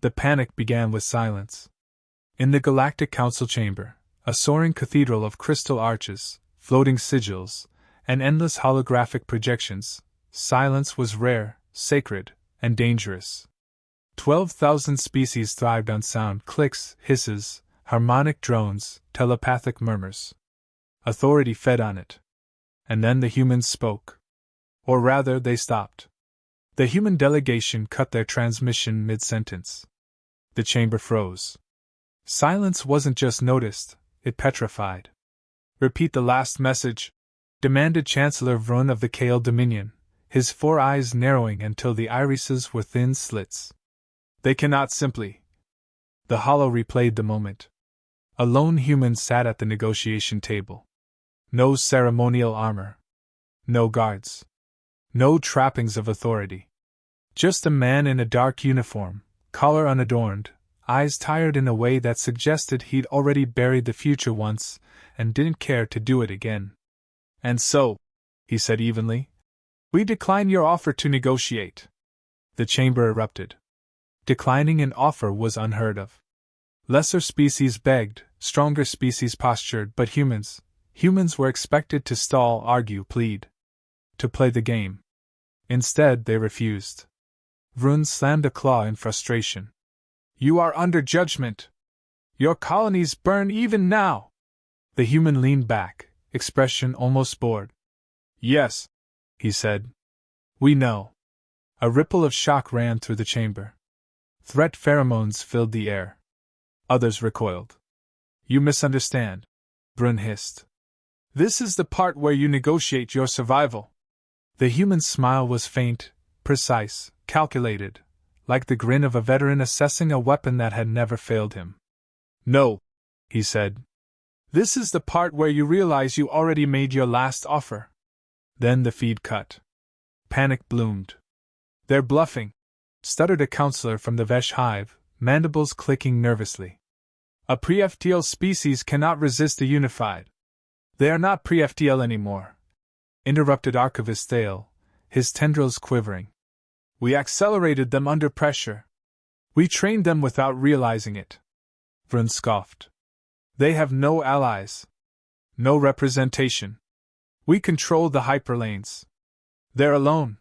The panic began with silence. In the Galactic Council chamber, a soaring cathedral of crystal arches, floating sigils, and endless holographic projections, silence was rare, sacred, and dangerous. 12,000 species thrived on sound, clicks, hisses, harmonic drones, telepathic murmurs. Authority fed on it. And then the humans spoke. Or rather, they stopped. The human delegation cut their transmission mid-sentence. The chamber froze. Silence wasn't just noticed, it petrified. "Repeat the last message," demanded Chancellor Vrun of the Kale Dominion, his 4 eyes narrowing until the irises were thin slits. "They cannot simply." The hollow replayed the moment. A lone human sat at the negotiation table. No ceremonial armor. No guards. No trappings of authority. Just a man in a dark uniform, collar unadorned, eyes tired in a way that suggested he'd already buried the future once and didn't care to do it again. "And so," he said evenly, "we decline your offer to negotiate." The chamber erupted. Declining an offer was unheard of. Lesser species begged, stronger species postured, but humans were expected to stall, argue, plead. To play the game. Instead, they refused. Vrun slammed a claw in frustration. "You are under judgment. Your colonies burn even now." The human leaned back, expression almost bored. "Yes," he said. "We know." A ripple of shock ran through the chamber. Threat pheromones filled the air. Others recoiled. "You misunderstand," Vrun hissed. "This is the part where you negotiate your survival." The human smile was faint, precise, calculated, like the grin of a veteran assessing a weapon that had never failed him. "No," he said. "This is the part where you realize you already made your last offer." Then the feed cut. Panic bloomed. "They're bluffing," stuttered a counselor from the Vesh hive, mandibles clicking nervously. "A pre-FTL species cannot resist a unified." "They are not pre-FTL anymore," interrupted Archivist Thale, his tendrils quivering. "We accelerated them under pressure. We trained them without realizing it." Vrun scoffed. "They have no allies. No representation. We control the hyperlanes. They're alone."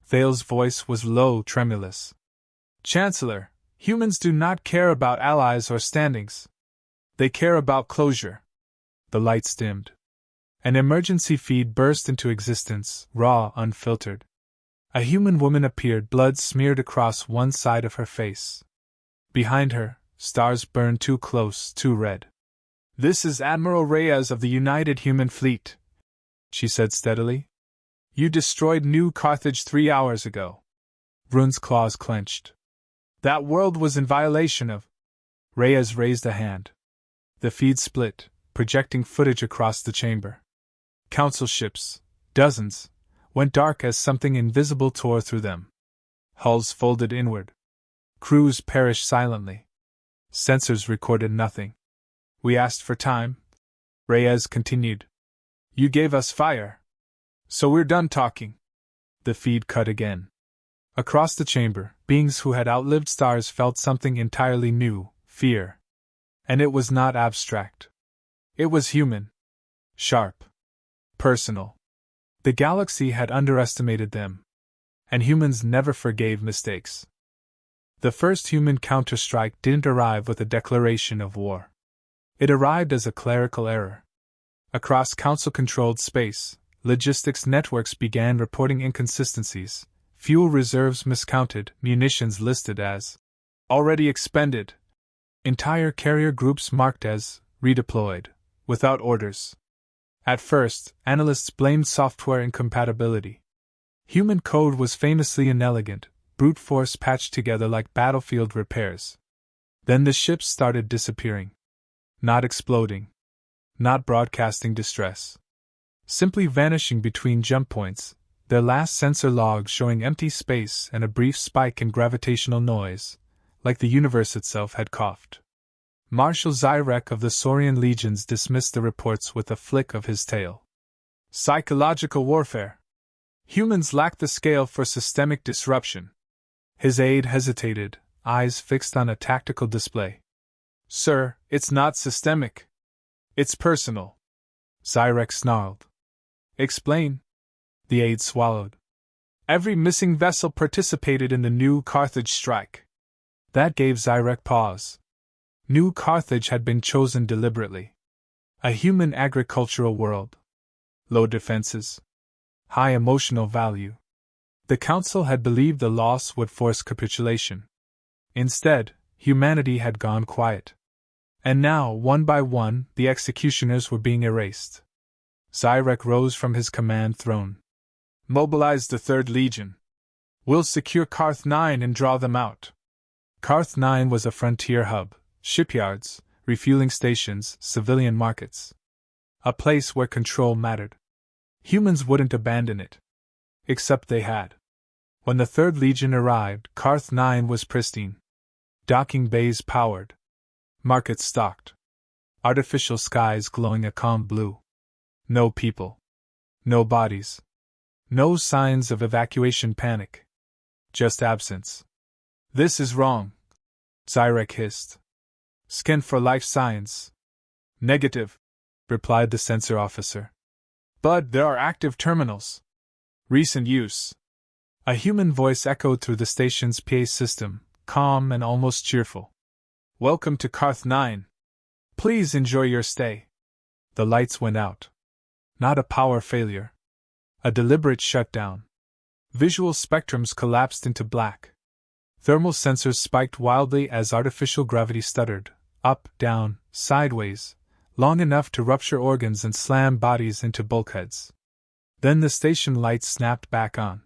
Thale's voice was low, tremulous. "Chancellor, humans do not care about allies or standings. They care about closure." The lights dimmed. An emergency feed burst into existence, raw, unfiltered. A human woman appeared, blood smeared across one side of her face. Behind her, stars burned too close, too red. "This is Admiral Reyes of the United Human Fleet," she said steadily. "You destroyed New Carthage 3 hours ago." Vrun's claws clenched. "That world was in violation of—" Reyes raised a hand. The feed split, projecting footage across the chamber. Council ships, dozens, went dark as something invisible tore through them. Hulls folded inward. Crews perished silently. Sensors recorded nothing. "We asked for time," Reyes continued. "You gave us fire. So we're done talking." The feed cut again. Across the chamber, beings who had outlived stars felt something entirely new, fear. And it was not abstract. It was human. Sharp. Personal. The galaxy had underestimated them. And humans never forgave mistakes. The first human counterstrike didn't arrive with a declaration of war. It arrived as a clerical error. Across council-controlled space, logistics networks began reporting inconsistencies, fuel reserves miscounted, munitions listed as already expended, entire carrier groups marked as redeployed, without orders. At first, analysts blamed software incompatibility. Human code was famously inelegant, brute force patched together like battlefield repairs. Then the ships started disappearing. Not exploding. Not broadcasting distress. Simply vanishing between jump points, their last sensor log showing empty space and a brief spike in gravitational noise, like the universe itself had coughed. Marshal Zyrek of the Saurian legions dismissed the reports with a flick of his tail. "Psychological warfare. Humans lack the scale for systemic disruption." His aide hesitated, eyes fixed on a tactical display. Sir, it's not systemic. It's personal. Zyrek snarled. Explain. The aide swallowed. Every missing vessel participated in the New Carthage strike. That gave Zyrek pause. New Carthage had been chosen deliberately. A human agricultural world. Low defenses. High emotional value. The Council had believed the loss would force capitulation. Instead, humanity had gone quiet. And now, one by one, the executioners were being erased. Zyrek rose from his command throne. Mobilize the 3rd Legion. We'll secure Karth 9 and draw them out. Karth 9 was a frontier hub, shipyards, refueling stations, civilian markets. A place where control mattered. Humans wouldn't abandon it. Except they had. When the 3rd Legion arrived, Karth 9 was pristine. Docking bays powered. Markets stocked. Artificial skies glowing a calm blue. No people. No bodies. No signs of evacuation panic. Just absence. This is wrong. Zyrek hissed. Scan for life signs. Negative, replied the sensor officer. But there are active terminals. Recent use. A human voice echoed through the station's PA system, calm and almost cheerful. Welcome to Karth 9. Please enjoy your stay. The lights went out. Not a power failure. A deliberate shutdown. Visual spectrums collapsed into black. Thermal sensors spiked wildly as artificial gravity stuttered, up, down, sideways, long enough to rupture organs and slam bodies into bulkheads. Then the station lights snapped back on.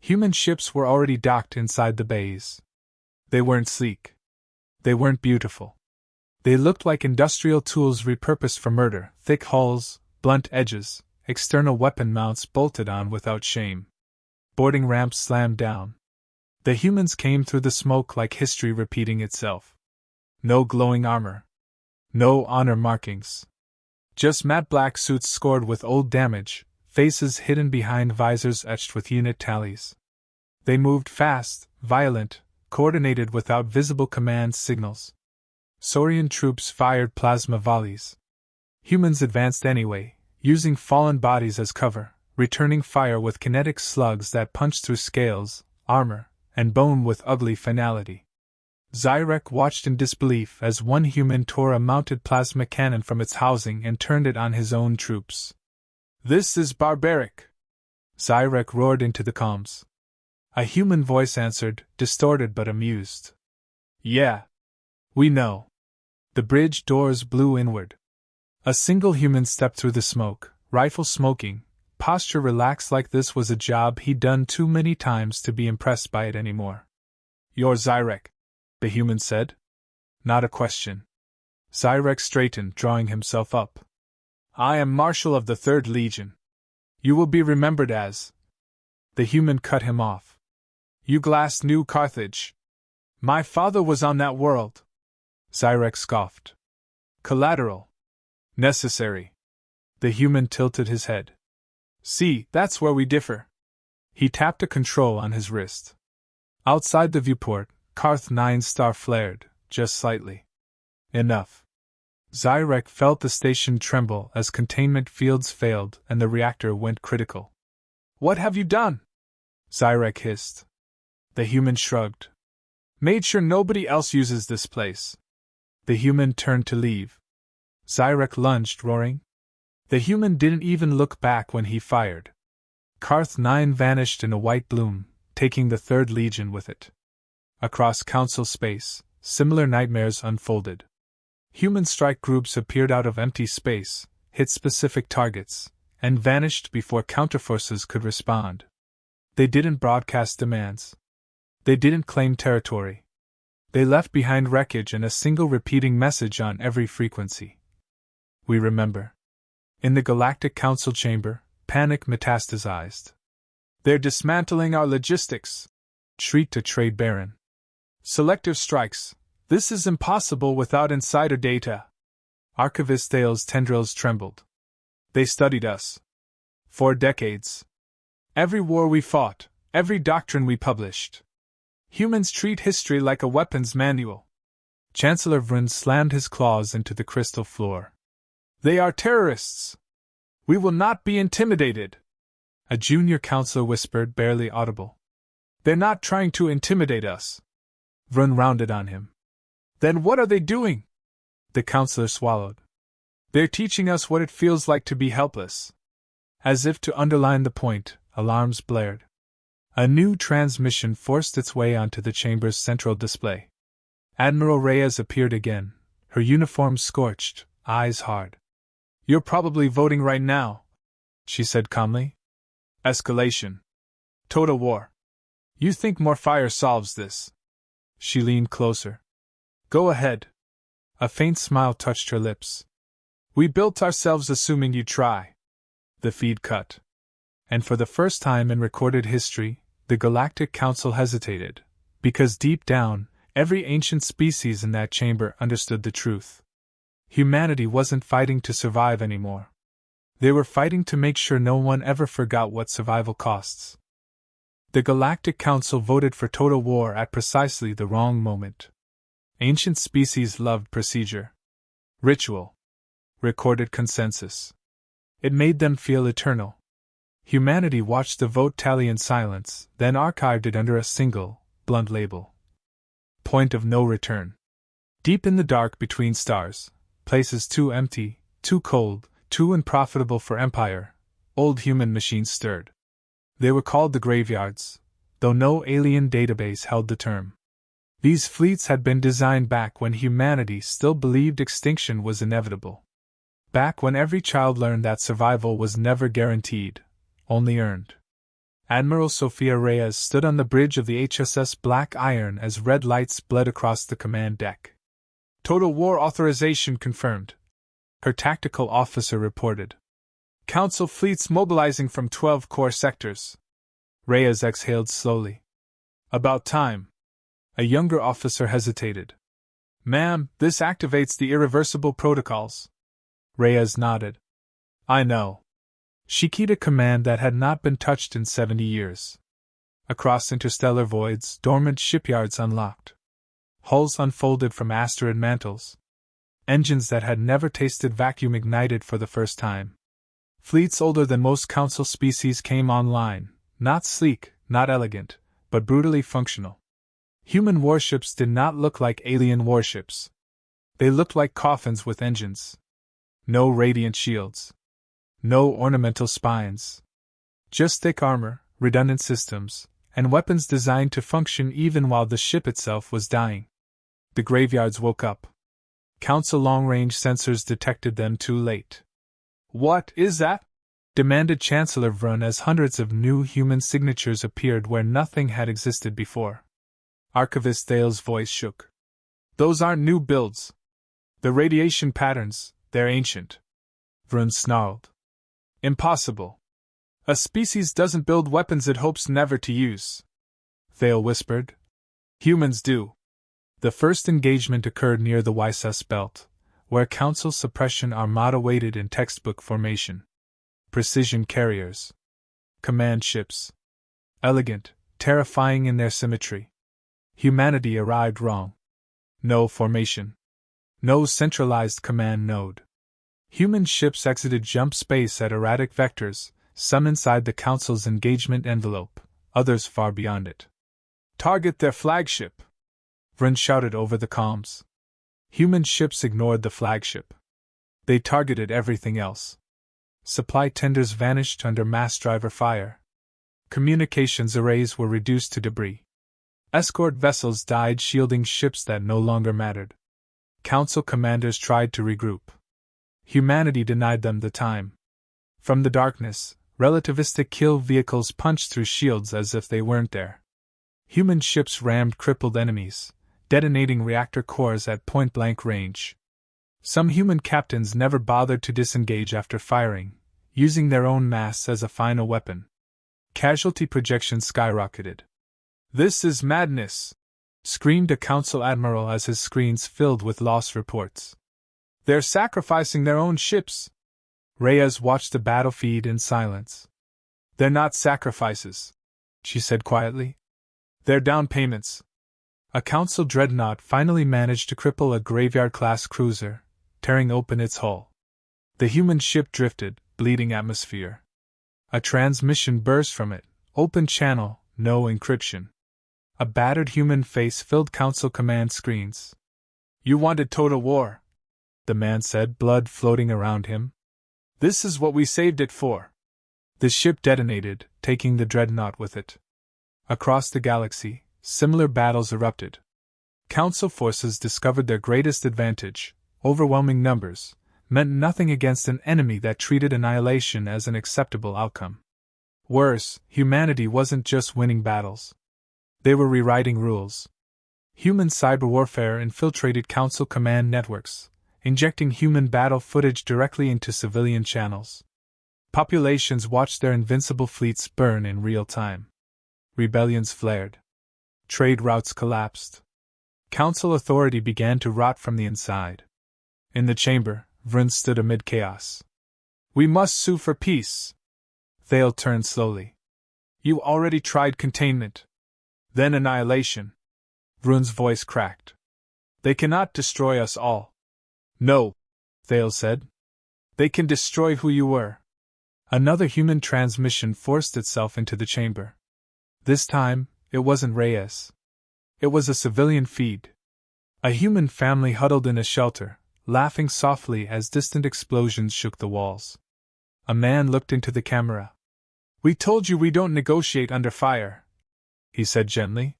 Human ships were already docked inside the bays. They weren't sleek. They weren't beautiful. They looked like industrial tools repurposed for murder, thick hulls, blunt edges, external weapon mounts bolted on without shame. Boarding ramps slammed down. The humans came through the smoke like history repeating itself. No glowing armor. No honor markings. Just matte black suits scored with old damage, faces hidden behind visors etched with unit tallies. They moved fast, violent, coordinated without visible command signals. Saurian troops fired plasma volleys. Humans advanced anyway, using fallen bodies as cover, returning fire with kinetic slugs that punched through scales, armor, and bone with ugly finality. Zyrek watched in disbelief as one human tore a mounted plasma cannon from its housing and turned it on his own troops. This is barbaric! Zyrek roared into the comms. A human voice answered, distorted but amused. Yeah. We know. The bridge doors blew inward. A single human stepped through the smoke, rifle smoking, posture relaxed like this was a job he'd done too many times to be impressed by it anymore. You're Zyrek, the human said. Not a question. Zyrek straightened, drawing himself up. I am Marshal of the 3rd Legion. You will be remembered as... The human cut him off. You glassed New Carthage. My father was on that world. Zyrek scoffed. Collateral. Necessary. The human tilted his head. See, that's where we differ. He tapped a control on his wrist. Outside the viewport, Karth 9 star flared, just slightly. Enough. Zyrek felt the station tremble as containment fields failed and the reactor went critical. What have you done? Zyrek hissed. The human shrugged. Made sure nobody else uses this place. The human turned to leave. Zyrek lunged, roaring. The human didn't even look back when he fired. Karth 9 vanished in a white bloom, taking the 3rd Legion with it. Across Council space, similar nightmares unfolded. Human strike groups appeared out of empty space, hit specific targets, and vanished before counterforces could respond. They didn't broadcast demands. They didn't claim territory. They left behind wreckage and a single repeating message on every frequency. We remember. In the Galactic Council chamber, panic metastasized. They're dismantling our logistics, shrieked a trade baron. Selective strikes. This is impossible without insider data. Archivist Dale's tendrils trembled. They studied us. For decades. Every war we fought, every doctrine we published. Humans treat history like a weapons manual. Chancellor Vryn slammed his claws into the crystal floor. They are terrorists. We will not be intimidated. A junior counselor whispered, barely audible. They're not trying to intimidate us. Vryn rounded on him. Then what are they doing? The counselor swallowed. They're teaching us what it feels like to be helpless. As if to underline the point, alarms blared. A new transmission forced its way onto the chamber's central display. Admiral Reyes appeared again, her uniform scorched, eyes hard. You're probably voting right now, she said calmly. Escalation. Total war. You think more fire solves this? She leaned closer. Go ahead. A faint smile touched her lips. We built ourselves assuming you'd try. The feed cut. And for the first time in recorded history, the Galactic Council hesitated, because deep down, every ancient species in that chamber understood the truth. Humanity wasn't fighting to survive anymore. They were fighting to make sure no one ever forgot what survival costs. The Galactic Council voted for total war at precisely the wrong moment. Ancient species loved procedure. Ritual. Recorded consensus. It made them feel eternal. Humanity watched the vote tally in silence, then archived it under a single, blunt label. Point of no return. Deep in the dark between stars, places too empty, too cold, too unprofitable for empire, old human machines stirred. They were called the graveyards, though no alien database held the term. These fleets had been designed back when humanity still believed extinction was inevitable. Back when every child learned that survival was never guaranteed, only earned. Admiral Sophia Reyes stood on the bridge of the HSS Black Iron as red lights bled across the command deck. Total war authorization confirmed, her tactical officer reported. Council fleets mobilizing from 12 core sectors. Reyes exhaled slowly. About time. A younger officer hesitated. Ma'am, this activates the irreversible protocols. Reyes nodded. I know. She keyed a command that had not been touched in 70 years. Across interstellar voids, dormant shipyards unlocked. Hulls unfolded from asteroid mantles. Engines that had never tasted vacuum ignited for the first time. Fleets older than most council species came online, not sleek, not elegant, but brutally functional. Human warships did not look like alien warships. They looked like coffins with engines. No radiant shields. No ornamental spines. Just thick armor, redundant systems, and weapons designed to function even while the ship itself was dying. The graveyards woke up. Council long-range sensors detected them too late. What is that? Demanded Chancellor Vryn as hundreds of new human signatures appeared where nothing had existed before. Archivist Thale's voice shook. Those aren't new builds. The radiation patterns, they're ancient. Vryn snarled. Impossible. A species doesn't build weapons it hopes never to use. Thale whispered. Humans do. The first engagement occurred near the HFY belt, where Council suppression armada waited in textbook formation. Precision carriers. Command ships. Elegant, terrifying in their symmetry. Humanity arrived wrong. No formation. No centralized command node. Human ships exited jump space at erratic vectors, some inside the Council's engagement envelope, others far beyond it. Target their flagship! Vryn shouted over the comms. Human ships ignored the flagship. They targeted everything else. Supply tenders vanished under mass driver fire. Communications arrays were reduced to debris. Escort vessels died shielding ships that no longer mattered. Council commanders tried to regroup. Humanity denied them the time. From the darkness, relativistic kill vehicles punched through shields as if they weren't there. Human ships rammed crippled enemies, detonating reactor cores at point-blank range. Some human captains never bothered to disengage after firing, using their own mass as a final weapon. Casualty projections skyrocketed. This is madness! Screamed a Council admiral as his screens filled with loss reports. They're sacrificing their own ships! Reyes watched the battlefield in silence. They're not sacrifices, she said quietly. Their down payments. A Council dreadnought finally managed to cripple a Graveyard-class cruiser, tearing open its hull. The human ship drifted, bleeding atmosphere. A transmission burst from it, open channel, no encryption. A battered human face filled Council command screens. "You wanted total war," the man said, blood floating around him. "This is what we saved it for." The ship detonated, taking the dreadnought with it. Across the galaxy, similar battles erupted. Council forces discovered their greatest advantage: overwhelming numbers meant nothing against an enemy that treated annihilation as an acceptable outcome. Worse, humanity wasn't just winning battles. They were rewriting rules. Human cyber warfare infiltrated Council command networks, injecting human battle footage directly into civilian channels. Populations watched their invincible fleets burn in real time. Rebellions flared. Trade routes collapsed. Council authority began to rot from the inside. In the chamber, Vryn stood amid chaos. "We must sue for peace." Thale turned slowly. "You already tried containment. Then annihilation." Vryn's voice cracked. "They cannot destroy us all." "No," Thale said. "They can destroy who you were." Another human transmission forced itself into the chamber. This time, it wasn't Reyes. It was a civilian feed. A human family huddled in a shelter, laughing softly as distant explosions shook the walls. A man looked into the camera. "We told you we don't negotiate under fire," he said gently.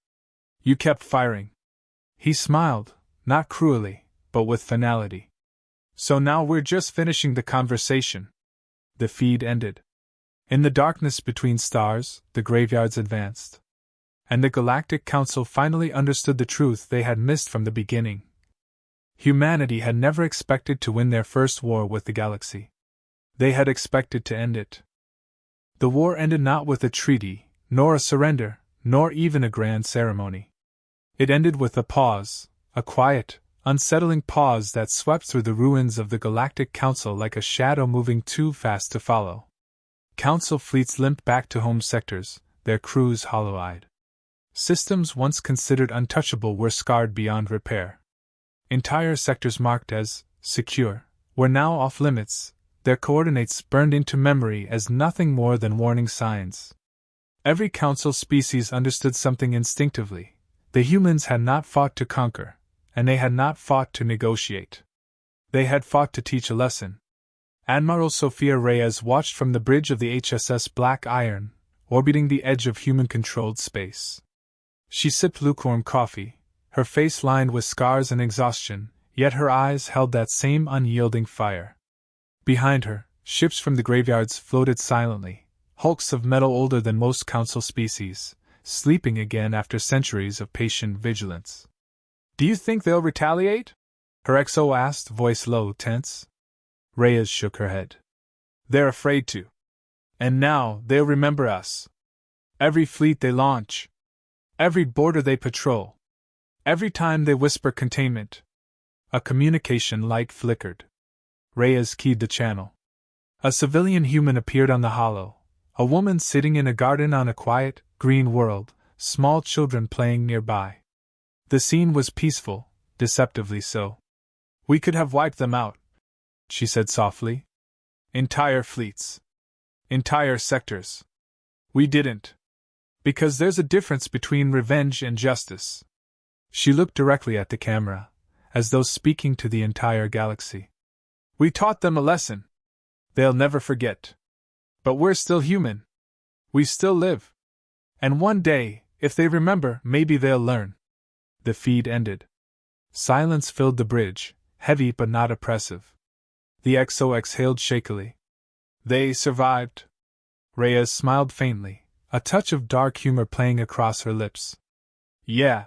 "You kept firing." He smiled, not cruelly, but with finality. "So now we're just finishing the conversation." The feed ended. In the darkness between stars, the graveyards advanced. And the Galactic Council finally understood the truth they had missed from the beginning. Humanity had never expected to win their first war with the galaxy. They had expected to end it. The war ended not with a treaty, nor a surrender, nor even a grand ceremony. It ended with a pause, a quiet, unsettling pause that swept through the ruins of the Galactic Council like a shadow moving too fast to follow. Council fleets limped back to home sectors, their crews hollow-eyed. Systems once considered untouchable were scarred beyond repair. Entire sectors marked as secure were now off-limits, their coordinates burned into memory as nothing more than warning signs. Every Council species understood something instinctively. The humans had not fought to conquer, and they had not fought to negotiate. They had fought to teach a lesson. Admiral Sophia Reyes watched from the bridge of the HSS Black Iron, orbiting the edge of human-controlled space. She sipped lukewarm coffee, her face lined with scars and exhaustion, yet her eyes held that same unyielding fire. Behind her, ships from the graveyards floated silently, hulks of metal older than most Council species, sleeping again after centuries of patient vigilance. "Do you think they'll retaliate?" her XO asked, voice low, tense. Reyes shook her head. "They're afraid to. And now, they'll remember us. Every fleet they launch. Every border they patrol. Every time they whisper containment." A communication light flickered. Reyes keyed the channel. A civilian human appeared on the hollow, a woman sitting in a garden on a quiet, green world, small children playing nearby. The scene was peaceful, deceptively so. "We could have wiped them out," she said softly. "Entire fleets. Entire sectors. We didn't. Because there's a difference between revenge and justice." She looked directly at the camera, as though speaking to the entire galaxy. "We taught them a lesson. They'll never forget. But we're still human. We still live. And one day, if they remember, maybe they'll learn." The feed ended. Silence filled the bridge, heavy but not oppressive. The XO exhaled shakily. "They survived." Reyes smiled faintly, a touch of dark humor playing across her lips. "Yeah.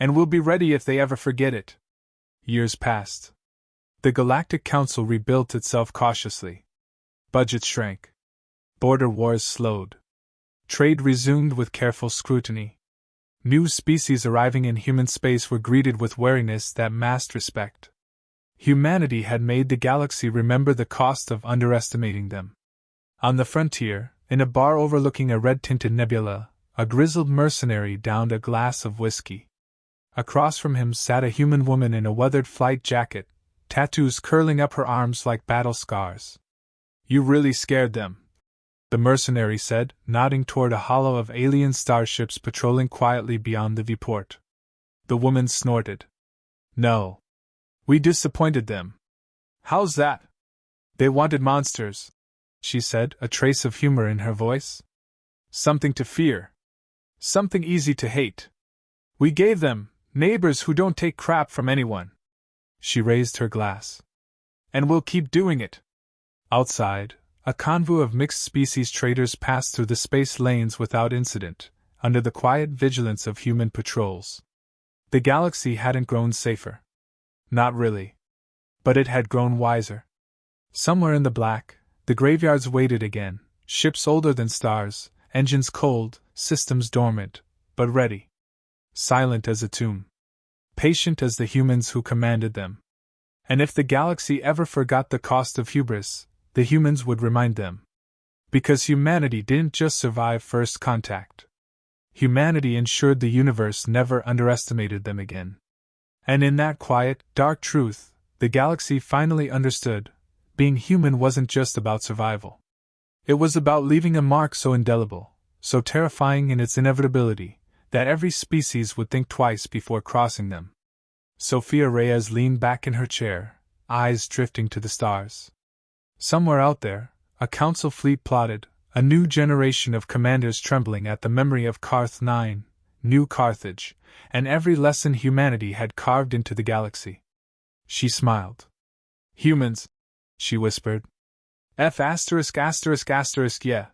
And we'll be ready if they ever forget it." Years passed. The Galactic Council rebuilt itself cautiously. Budgets shrank. Border wars slowed. Trade resumed with careful scrutiny. New species arriving in human space were greeted with wariness that masked respect. Humanity had made the galaxy remember the cost of underestimating them. On the frontier, in a bar overlooking a red-tinted nebula, a grizzled mercenary downed a glass of whiskey. Across from him sat a human woman in a weathered flight jacket, tattoos curling up her arms like battle scars. You really scared them, the mercenary said, nodding toward a hollow of alien starships patrolling quietly beyond the viewport. The woman snorted. No. We disappointed them. How's that? They wanted monsters, she said, a trace of humor in her voice. Something to fear. Something easy to hate. We gave them neighbors who don't take crap from anyone. She raised her glass. And we'll keep doing it. Outside, a convoy of mixed-species traders passed through the space lanes without incident, under the quiet vigilance of human patrols. The galaxy hadn't grown safer. Not really. But it had grown wiser. Somewhere in the black, the graveyards waited again, ships older than stars, engines cold, systems dormant, but ready. Silent as a tomb. Patient as the humans who commanded them. And if the galaxy ever forgot the cost of hubris, the humans would remind them. Because humanity didn't just survive first contact. Humanity ensured the universe never underestimated them again. And in that quiet, dark truth, the galaxy finally understood, being human wasn't just about survival. It was about leaving a mark so indelible, so terrifying in its inevitability, that every species would think twice before crossing them. Sophia Reyes leaned back in her chair, eyes drifting to the stars. Somewhere out there, a council fleet plotted, a new generation of commanders trembling at the memory of Karth 9, New Carthage, and every lesson humanity had carved into the galaxy. She smiled. Humans, she whispered. Yeah.